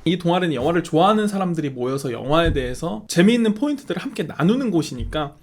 이 동아리는 영화를 좋아하는 사람들이 모여서 영화에 대해서 재미있는 포인트들을 함께 나누는 곳이니까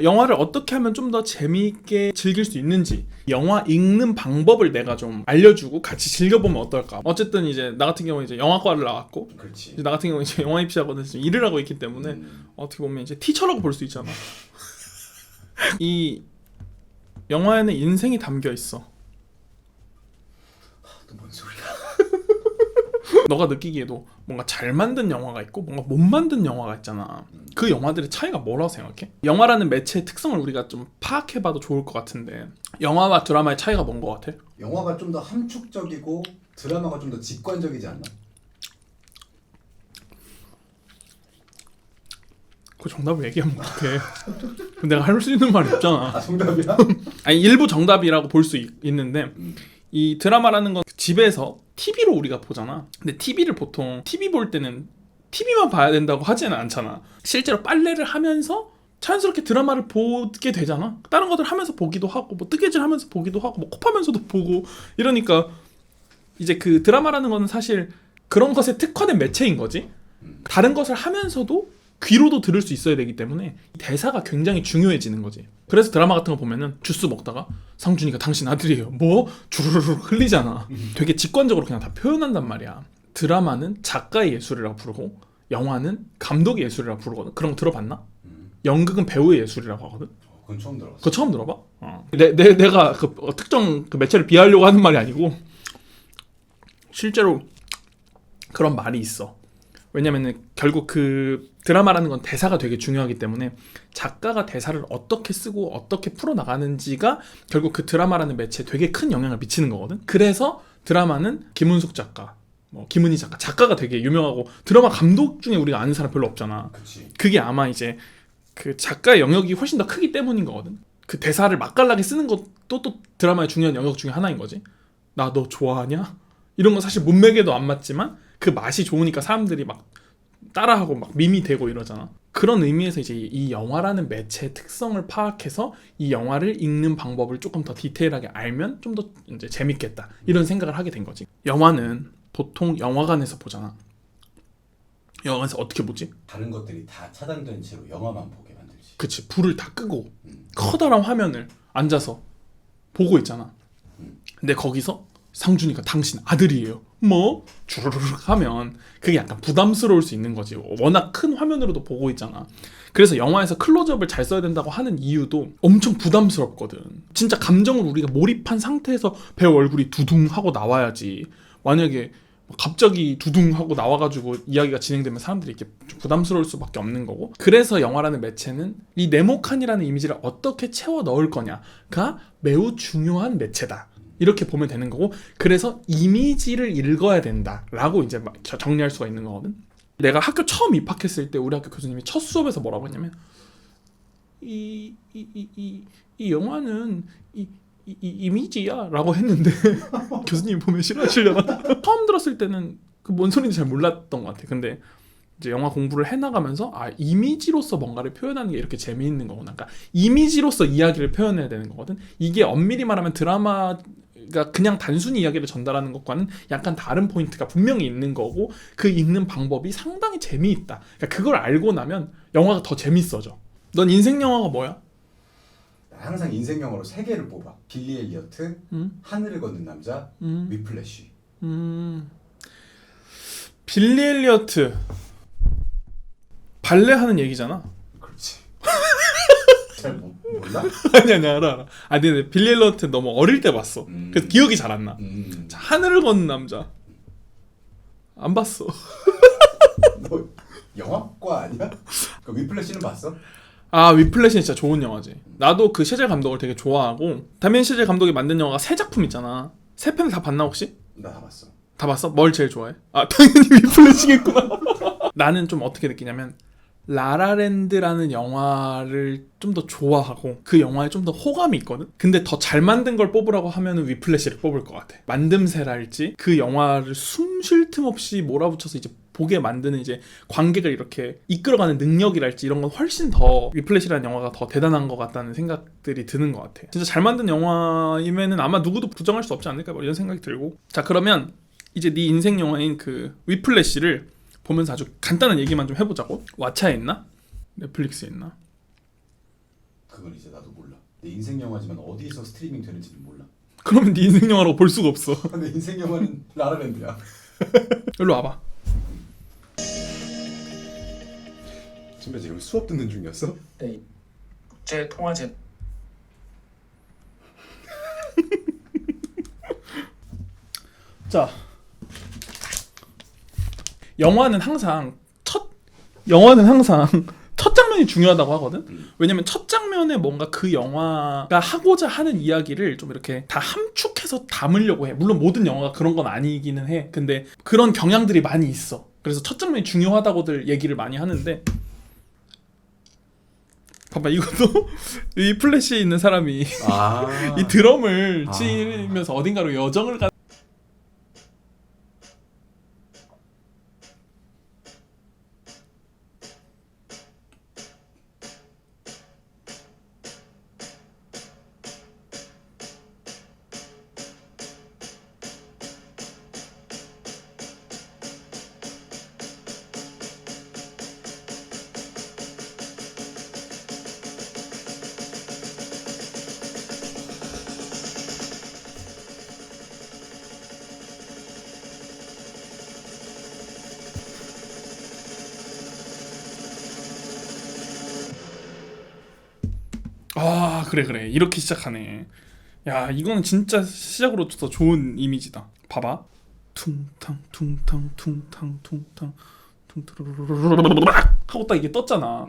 영화를 어떻게 하면 좀 더 재미있게 즐길 수 있는지, 영화 읽는 방법을 내가 좀 알려주고 같이 즐겨보면 어떨까. 어쨌든 이제 나 같은 경우는 이제 영화과를 나왔고, 그렇지. 이제 나 같은 경우는 이제 영화 입시학원에서 지금 일을 하고 있기 때문에 어떻게 보면 이제 티처라고 볼 수 있잖아. 이 영화에는 인생이 담겨 있어. 또 뭔 소리야? 너가 느끼기에도 뭔가 잘 만든 영화가 있고 뭔가 못 만든 영화가 있잖아. 그 영화들의 차이가 뭐라고 생각해? 영화라는 매체의 특성을 우리가 좀 파악해봐도 좋을 것 같은데, 영화와 드라마의 차이가 뭔 것 같아? 영화가 좀 더 함축적이고 드라마가 좀 더 직관적이지 않나? 그 정답을 얘기하면 어떡해. 내가 할 수 있는 말이 없잖아. 아, 정답이야? 아니, 일부 정답이라고 볼 수 있는데, 이 드라마라는 건 집에서 TV로 우리가 보잖아. 근데 TV를 보통 TV 볼 때는 TV만 봐야 된다고 하지는 않잖아. 실제로 빨래를 하면서 자연스럽게 드라마를 보게 되잖아. 다른 것들 하면서 보기도 하고, 뭐 뜨개질 하면서 보기도 하고, 뭐 컵하면서도 보고 이러니까 이제 그 드라마라는 거는 사실 그런 것에 특화된 매체인 거지. 다른 것을 하면서도 귀로도 들을 수 있어야 되기 때문에 대사가 굉장히 중요해지는 거지. 그래서 드라마 같은 거 보면은 주스 먹다가 상준이가 당신 아들이에요. 뭐? 주르르 흘리잖아. 되게 직관적으로 그냥 다 표현한단 말이야. 드라마는 작가의 예술이라고 부르고 영화는 감독의 예술이라고 부르거든. 그런 거 들어봤나? 연극은 배우의 예술이라고 하거든. 그건 처음 들어봤어. 그거 처음 들어봐? 내가 그 특정 그 매체를 비하하려고 하는 말이 아니고 실제로 그런 말이 있어. 왜냐면은 결국 그 드라마라는 건 대사가 되게 중요하기 때문에 작가가 대사를 어떻게 쓰고 어떻게 풀어나가는지가 결국 그 드라마라는 매체에 되게 큰 영향을 미치는 거거든. 그래서 드라마는 김은숙 작가, 뭐 김은희 작가가 되게 유명하고, 드라마 감독 중에 우리가 아는 사람 별로 없잖아. 그치. 그게 아마 이제 그 작가의 영역이 훨씬 더 크기 때문인 거거든. 그 대사를 맛깔나게 쓰는 것도 또 드라마의 중요한 영역 중에 하나인 거지. 나 너 좋아하냐? 이런 건 사실 문맥에도 안 맞지만 그 맛이 좋으니까 사람들이 막 따라하고 막 밈이 되고 이러잖아. 그런 의미에서 이제 이 영화라는 매체의 특성을 파악해서 이 영화를 읽는 방법을 조금 더 디테일하게 알면 좀 더 이제 재밌겠다, 이런 생각을 하게 된 거지. 영화는 보통 영화관에서 보잖아. 영화관에서 어떻게 보지? 다른 것들이 다 차단된 채로 영화만 보게 만들지. 그치, 불을 다 끄고 커다란 화면을 앉아서 보고 있잖아. 근데 거기서 상준이가 당신 아들이에요. 뭐? 주르륵 하면 그게 약간 부담스러울 수 있는 거지. 워낙 큰 화면으로도 보고 있잖아. 그래서 영화에서 클로즈업을 잘 써야 된다고 하는 이유도 엄청 부담스럽거든. 진짜 감정을 우리가 몰입한 상태에서 배우 얼굴이 두둥 하고 나와야지. 만약에 갑자기 두둥 하고 나와가지고 이야기가 진행되면 사람들이 이렇게 부담스러울 수밖에 없는 거고. 그래서 영화라는 매체는 이 네모칸이라는 이미지를 어떻게 채워 넣을 거냐가 매우 중요한 매체다, 이렇게 보면 되는 거고, 그래서 이미지를 읽어야 된다라고 이제 막 정리할 수가 있는 거거든. 내가 학교 처음 입학했을 때 우리 학교 교수님이 첫 수업에서 뭐라고 했냐면, 이 영화는 이미지야 라고 했는데 교수님이 보면 싫어하시려나? 처음 들었을 때는 그 뭔 소리인지 잘 몰랐던 것 같아. 근데 이제 영화 공부를 해나가면서 이미지로서 뭔가를 표현하는 게 이렇게 재미있는 거구나. 그러니까 이미지로서 이야기를 표현해야 되는 거거든. 이게 엄밀히 말하면 드라마가 그냥 단순히 이야기를 전달하는 것과는 약간 다른 포인트가 분명히 있는 거고, 그 읽는 방법이 상당히 재미있다. 그러니까 그걸 알고 나면 영화가 더 재밌어져. 넌 인생 영화가 뭐야? 항상 인생 영화로 3개를 뽑아. 빌리 엘리어트, 하늘을 걷는 남자, 위플래시. 빌리 엘리어트 발레하는 얘기잖아. 그렇지. 잘 몰라? 아니 알아. 근데 빌리 엘리어트 너무 어릴 때 봤어. 그래서 기억이 잘 안 나. 자, 하늘을 걷는 남자 안 봤어. 너 영화과 아니야? 그 위플래시는 봤어? 위플래시는 진짜 좋은 영화지. 나도 그 셰젤 감독을 되게 좋아하고, 다미안 셰젤 감독이 만든 영화가 3작품 있잖아. 3편을 다 봤나 혹시? 나 다 봤어. 다 봤어? 뭘 제일 좋아해? 당연히 위플래시겠구나. 나는 좀 어떻게 느끼냐면, 라라랜드라는 영화를 좀 더 좋아하고 그 영화에 좀 더 호감이 있거든. 근데 더 잘 만든 걸 뽑으라고 하면은 위플래시를 뽑을 것 같아. 만듦새랄지 그 영화를 숨 쉴 틈 없이 몰아붙여서 이제 보게 만드는 이제 관객을 이렇게 이끌어가는 능력이랄지 이런 건 훨씬 더 위플래시라는 영화가 더 대단한 것 같다는 생각들이 드는 것 같아. 진짜 잘 만든 영화임에는 아마 누구도 부정할 수 없지 않을까, 뭐 이런 생각이 들고. 자, 그러면 이제 네 인생 영화인 그 위플래시를 보면서 아주 간단한 얘기만 좀 해보자고. 왓챠에 있나? 넷플릭스에 있나? 그건 이제 나도 몰라. 내 인생 영화지만 어디서 스트리밍 되는지는 몰라. 그러면 네 인생 영화라고 볼 수가 없어. 내 인생 영화는 라라랜드야. 일로 와봐. 선배 지금 수업 듣는 중이었어? 네, 국제 통화제 자, 영화는 항상 첫 장면이 중요하다고 하거든. 왜냐면 첫 장면에 뭔가 그 영화가 하고자 하는 이야기를 좀 이렇게 다 함축해서 담으려고 해. 물론 모든 영화가 그런 건 아니기는 해. 근데 그런 경향들이 많이 있어. 그래서 첫 장면이 중요하다고들 얘기를 많이 하는데, 봐봐, 이것도 이 플래시에 있는 사람이 이 드럼을 치면서 어딘가로 여정을 가. 아, 그래 이렇게 시작하네. 야, 이거는 진짜 시작으로서 좋은 이미지다. 봐봐. 퉁탕 퉁탕 퉁탕 퉁탕 퉁트르르르르르르 하고 딱 이게 떴잖아.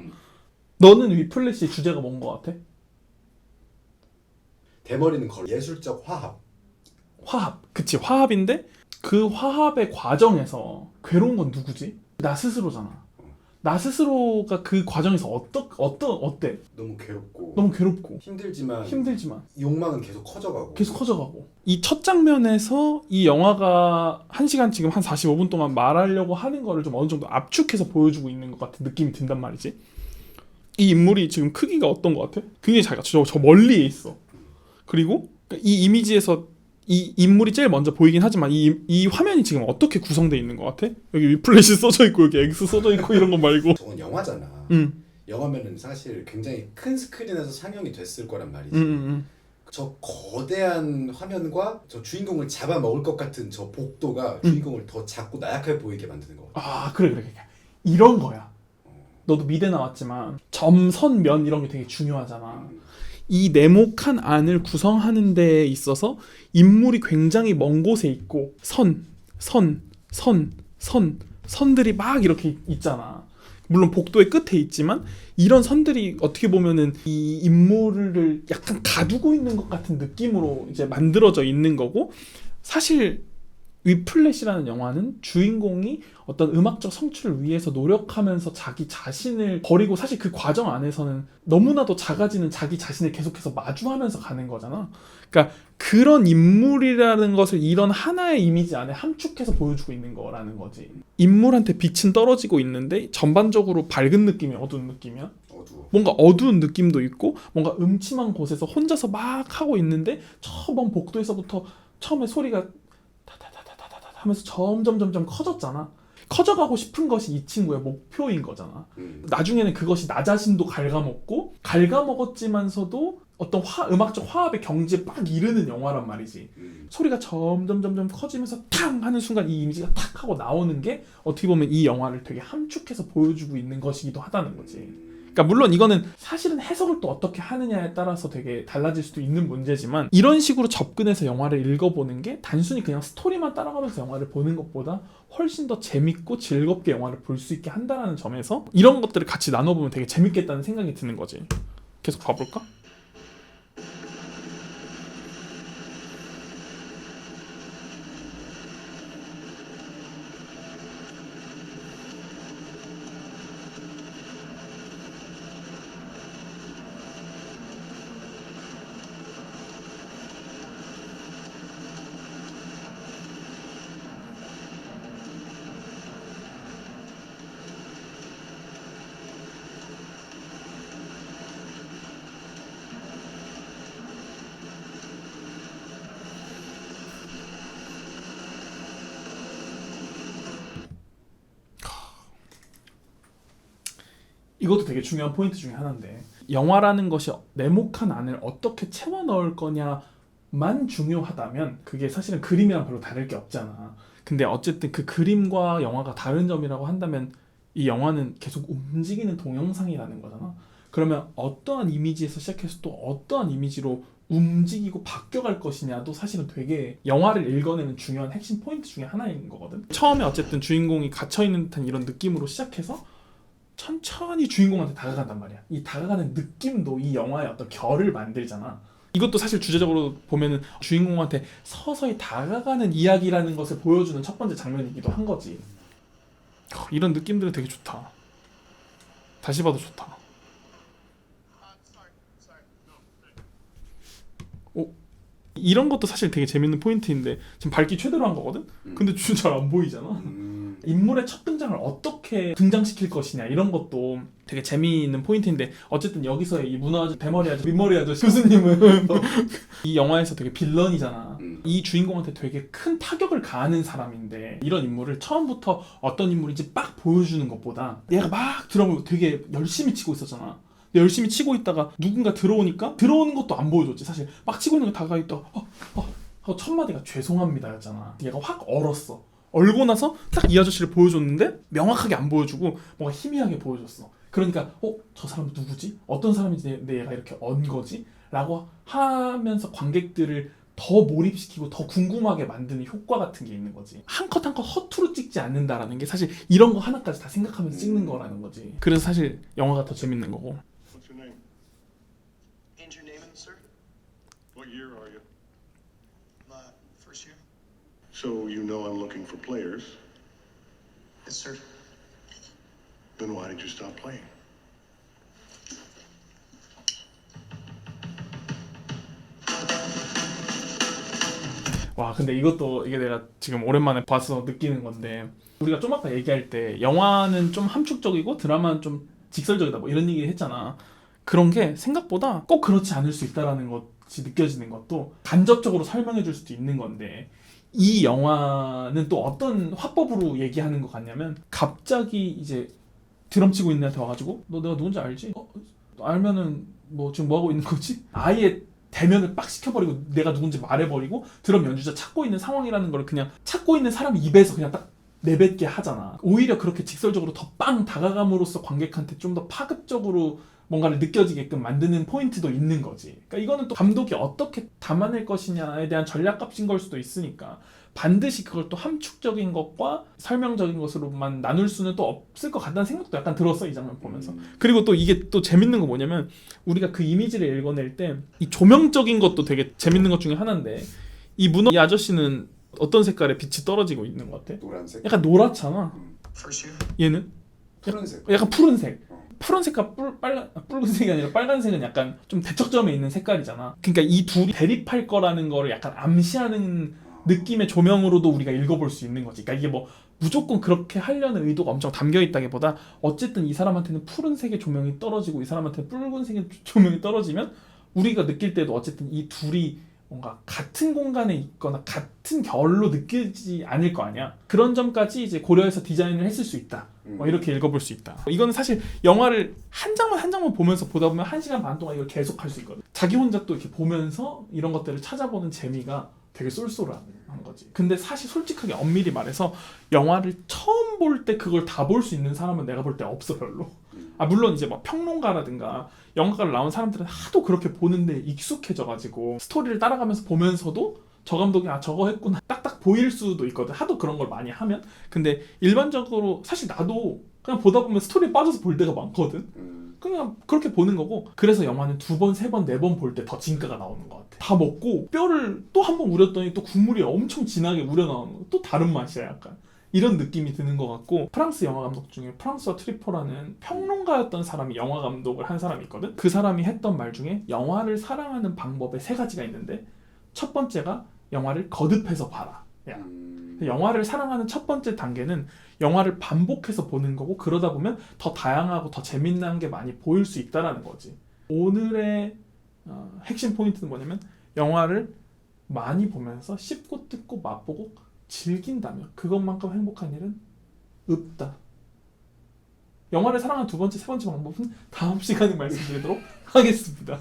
너는 위플래시의 주제가 뭔 거 같아? 대머리는 걸 예술적 화합. 화합. 그치, 화합인데 그 화합의 과정에서 괴로운 건 누구지? 나 스스로잖아. 나 스스로가 그 과정에서 어때? 너무 괴롭고 너무 괴롭고 힘들지만 욕망은 계속 커져가고 이 첫 장면에서 이 영화가 1시간 지금 한 45분 동안 말하려고 하는 거를 좀 어느 정도 압축해서 보여주고 있는 것 같은 느낌이 든단 말이지. 이 인물이 지금 크기가 어떤 것 같아? 굉장히 작아. 저 멀리에 있어. 그리고 이 이미지에서 이 인물이 제일 먼저 보이긴 하지만 이 화면이 지금 어떻게 구성되어 있는 것 같아? 여기 위플래시 써져 있고 여기 X 써져 있고 이런 거 말고. 저건 영화잖아. 영화면은 사실 굉장히 큰 스크린에서 상영이 됐을 거란 말이지. 저 거대한 화면과 저 주인공을 잡아먹을 것 같은 저 복도가 주인공을 더 작고 나약해 보이게 만드는 거 같아. 아, 그래. 이런 거야. 너도 미대 나왔지만 점, 선, 면 이런 게 되게 중요하잖아. 이 네모칸 안을 구성하는 데에 있어서 인물이 굉장히 먼 곳에 있고 선들이 막 이렇게 있잖아. 물론 복도의 끝에 있지만 이런 선들이 어떻게 보면은 이 인물을 약간 가두고 있는 것 같은 느낌으로 이제 만들어져 있는 거고, 사실 위플래시라는 영화는 주인공이 어떤 음악적 성취를 위해서 노력하면서 자기 자신을 버리고, 사실 그 과정 안에서는 너무나도 작아지는 자기 자신을 계속해서 마주하면서 가는 거잖아. 그러니까 그런 인물이라는 것을 이런 하나의 이미지 안에 함축해서 보여주고 있는 거라는 거지. 인물한테 빛은 떨어지고 있는데 전반적으로 밝은 느낌이 어두운 느낌이야. 뭔가 어두운 느낌도 있고 뭔가 음침한 곳에서 혼자서 막 하고 있는데 저 먼 복도에서부터 처음에 소리가 하면서 점점 커졌잖아. 커져가고 싶은 것이 이 친구의 목표인 거잖아. 나중에는 그것이 나 자신도 갉아먹었지만서도 어떤 음악적 화합의 경지에 빡 이르는 영화란 말이지. 소리가 점점 커지면서 탕 하는 순간 이 이미지가 탁 하고 나오는 게 어떻게 보면 이 영화를 되게 함축해서 보여주고 있는 것이기도 하다는 거지. 그러니까 물론 이거는 사실은 해석을 또 어떻게 하느냐에 따라서 되게 달라질 수도 있는 문제지만, 이런 식으로 접근해서 영화를 읽어보는 게 단순히 그냥 스토리만 따라가면서 영화를 보는 것보다 훨씬 더 재밌고 즐겁게 영화를 볼 수 있게 한다는 점에서 이런 것들을 같이 나눠보면 되게 재밌겠다는 생각이 드는 거지. 계속 봐볼까? 이것도 되게 중요한 포인트 중에 하나인데 영화라는 것이 네모칸 안을 어떻게 채워 넣을 거냐만 중요하다면 그게 사실은 그림이랑 별로 다를 게 없잖아. 근데 어쨌든 그 그림과 영화가 다른 점이라고 한다면 이 영화는 계속 움직이는 동영상이라는 거잖아. 그러면 어떠한 이미지에서 시작해서 또 어떠한 이미지로 움직이고 바뀌어갈 것이냐도 사실은 되게 영화를 읽어내는 중요한 핵심 포인트 중에 하나인 거거든. 처음에 어쨌든 주인공이 갇혀있는 듯한 이런 느낌으로 시작해서 천천히 주인공한테 다가간단 말이야. 이 다가가는 느낌도 이 영화의 어떤 결을 만들잖아. 이것도 사실 주제적으로 보면은 주인공한테 서서히 다가가는 이야기라는 것을 보여주는 첫 번째 장면이기도 한 거지. 이런 느낌들은 되게 좋다. 다시 봐도 좋다. 이런 것도 사실 되게 재밌는 포인트인데 지금 밝기 최대로 한 거거든? 근데 진짜 잘 안 보이잖아. 인물의 첫 등장을 어떻게 등장시킬 것이냐 이런 것도 되게 재미있는 포인트인데 어쨌든 여기서의 이 문화아저씨, 대머리 아저씨, 민머리 아저씨 교수님은 이 영화에서 되게 빌런이잖아. 이 주인공한테 되게 큰 타격을 가하는 사람인데 이런 인물을 처음부터 어떤 인물인지 빡 보여주는 것보다 얘가 막 드럼을 되게 열심히 치고 있었잖아. 열심히 치고 있다가 누군가 들어오니까 들어오는 것도 안 보여줬지. 사실 막 치고 있는 거 다가가 있다가 하고 첫 마디가 죄송합니다 였잖아. 얘가 확 얼었어. 얼고 나서 딱 이 아저씨를 보여줬는데 명확하게 안 보여주고 뭔가 희미하게 보여줬어. 그러니까 저 사람 누구지? 어떤 사람인지 내 얘가 이렇게 언 거지? 라고 하면서 관객들을 더 몰입시키고 더 궁금하게 만드는 효과 같은 게 있는 거지. 한 컷 한 컷 허투루 찍지 않는다라는 게 사실 이런 거 하나까지 다 생각하면서 찍는 거라는 거지. 그래서 사실 영화가 더 재밌는 거고. What's your name? Change your name, sir? What year are you? First year. So you know I'm looking for players. Yes, sir. Then why did you stop playing? 와 근데 이것도 이게 내가 지금 오랜만에 봐서 느끼는 건데 우리가 좀 아까 얘기할 때 영화는 좀 함축적이고 드라마는 좀 직설적이다 뭐 이런 얘기 했잖아. 그런 게 생각보다 꼭 그렇지 않을 수 있다라는 것이 느껴지는 것도 간접적으로 설명해 줄 수도 있는 건데 이 영화는 또 어떤 화법으로 얘기하는 것 같냐면 갑자기 이제 드럼 치고 있는 애한테 와가지고 너 내가 누군지 알지? 알면은 뭐 지금 뭐 하고 있는 거지? 아예 대면을 빡 시켜버리고 내가 누군지 말해버리고 드럼 연주자 찾고 있는 상황이라는 걸 그냥 찾고 있는 사람 입에서 그냥 딱 내뱉게 하잖아. 오히려 그렇게 직설적으로 더 빵 다가감으로써 관객한테 좀 더 파급적으로 뭔가를 느껴지게끔 만드는 포인트도 있는 거지. 그러니까 이거는 또 감독이 어떻게 담아낼 것이냐에 대한 전략값인 걸 수도 있으니까 반드시 그걸 또 함축적인 것과 설명적인 것으로만 나눌 수는 또 없을 것 같다는 생각도 약간 들었어 이 장면 보면서. 그리고 또 이게 또 재밌는 거 뭐냐면 우리가 그 이미지를 읽어낼 때 이 조명적인 것도 되게 재밌는 것 중에 하나인데 이 아저씨는 어떤 색깔의 빛이 떨어지고 있는 것 같아? 노란색? 약간 노랗잖아. First year. 얘는? 푸른색. 약간 푸른색. 푸른색과 붉은색이 아니라 빨간색은 약간 좀 대척점에 있는 색깔이잖아. 그러니까 이 둘이 대립할 거라는 거를 약간 암시하는 느낌의 조명으로도 우리가 읽어볼 수 있는 거지. 그러니까 이게 뭐 무조건 그렇게 하려는 의도가 엄청 담겨 있다기보다 어쨌든 이 사람한테는 푸른색의 조명이 떨어지고 이 사람한테는 붉은색의 조명이 떨어지면 우리가 느낄 때도 어쨌든 이 둘이 뭔가 같은 공간에 있거나 같은 결로 느끼지 않을 거 아니야. 그런 점까지 이제 고려해서 디자인을 했을 수 있다. 뭐 이렇게 읽어볼 수 있다. 이거는 사실 영화를 한 장만 보면서 보다 보면 1시간 반 동안 이걸 계속 할 수 있거든. 자기 혼자 또 이렇게 보면서 이런 것들을 찾아보는 재미가 되게 쏠쏠한 거지. 근데 사실 솔직하게 엄밀히 말해서 영화를 처음 볼 때 그걸 다 볼 수 있는 사람은 내가 볼 때 없어 별로. 물론 이제 막 평론가라든가 영화과를 나온 사람들은 하도 그렇게 보는데 익숙해져가지고 스토리를 따라가면서 보면서도 저 감독이 저거 했구나 딱딱 보일 수도 있거든. 하도 그런 걸 많이 하면. 근데 일반적으로 사실 나도 그냥 보다 보면 스토리에 빠져서 볼 때가 많거든. 그냥 그렇게 보는 거고. 그래서 영화는 2번, 3번, 4번 볼 때 더 진가가 나오는 것 같아. 다 먹고 뼈를 또 한 번 우렸더니 또 국물이 엄청 진하게 우려 나오는 거. 또 다른 맛이야 약간. 이런 느낌이 드는 것 같고. 프랑스 영화 감독 중에 프랑스와 트리포라는 평론가였던 사람이 영화 감독을 한 사람이 있거든. 그 사람이 했던 말 중에 영화를 사랑하는 방법에 3가지가 있는데 첫 번째가 영화를 거듭해서 봐라. 영화를 사랑하는 첫 번째 단계는 영화를 반복해서 보는 거고 그러다 보면 더 다양하고 더 재밌는 게 많이 보일 수 있다라는 거지. 오늘의 핵심 포인트는 뭐냐면 영화를 많이 보면서 씹고 뜯고 맛보고 즐긴다면 그것만큼 행복한 일은 없다. 영화를 사랑하는 두 번째, 세 번째 방법은 다음 시간에 말씀드리도록 하겠습니다.